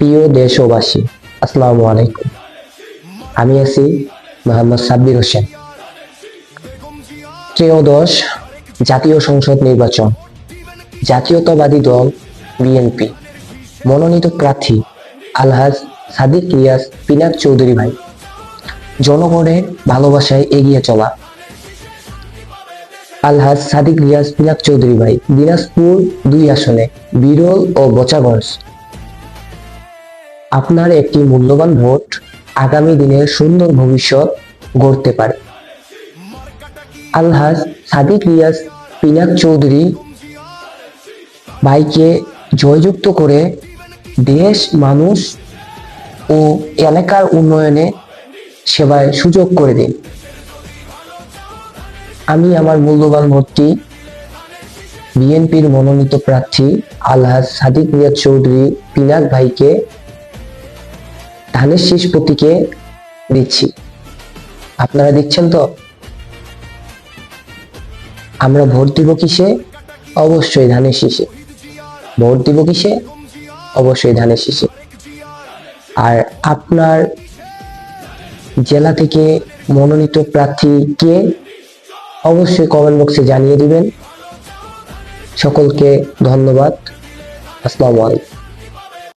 প্রিয় দেশবাসী, আসসালামু আলাইকুম। আমি আছি মোহাম্মদ সাব্বির হোসেন। ত্রয়োদশ জাতীয় সংসদ নির্বাচন, জাতীয়তাবাদী দল বিএনপি মনোনীত প্রার্থী আলহাজ সাদিক রিয়াজ পিনাক চৌধুরী ভাই। জনগণের ভালোবাসায় এগিয়ে চলা আলহাজ সাদিক রিয়াজ পিনাক চৌধুরী ভাই দিনাজপুর 2 আসনে বিরল ও বোচাগঞ্জ। আপনার একটি মূল্যবান ভোট আগামী দিনের সুন্দর ভবিষ্যৎ গড়তে পারে। আলহাজ সাদিক রিয়াজ পিনাক চৌধুরী ভাইকে জয়যুক্ত করে দেশ, মানুষ ও এলাকার উন্নয়নে সেবায় সুযোগ করে দিন। আমি আমার মূল্যবান ভোটটি বিএনপির মনোনীত প্রার্থী আলহাজ সাদিক রিয়াজ চৌধুরী পিনাক ভাইকে ধানের শীষ প্রতীকে দিচ্ছি। আপনারা দিচ্ছেন তো? আমরা ভোট দিব কিসে? অবশ্যই ধানের শীষে। ভোট দিব কিসে? অবশ্যই ধানের শীষে। আর আপনার জেলা থেকে মনোনীত প্রার্থী কে অবশ্যই কমেন্ট বক্সে জানিয়ে দিবেন। সকলকে ধন্যবাদ। আসসালামু আলাইকুম।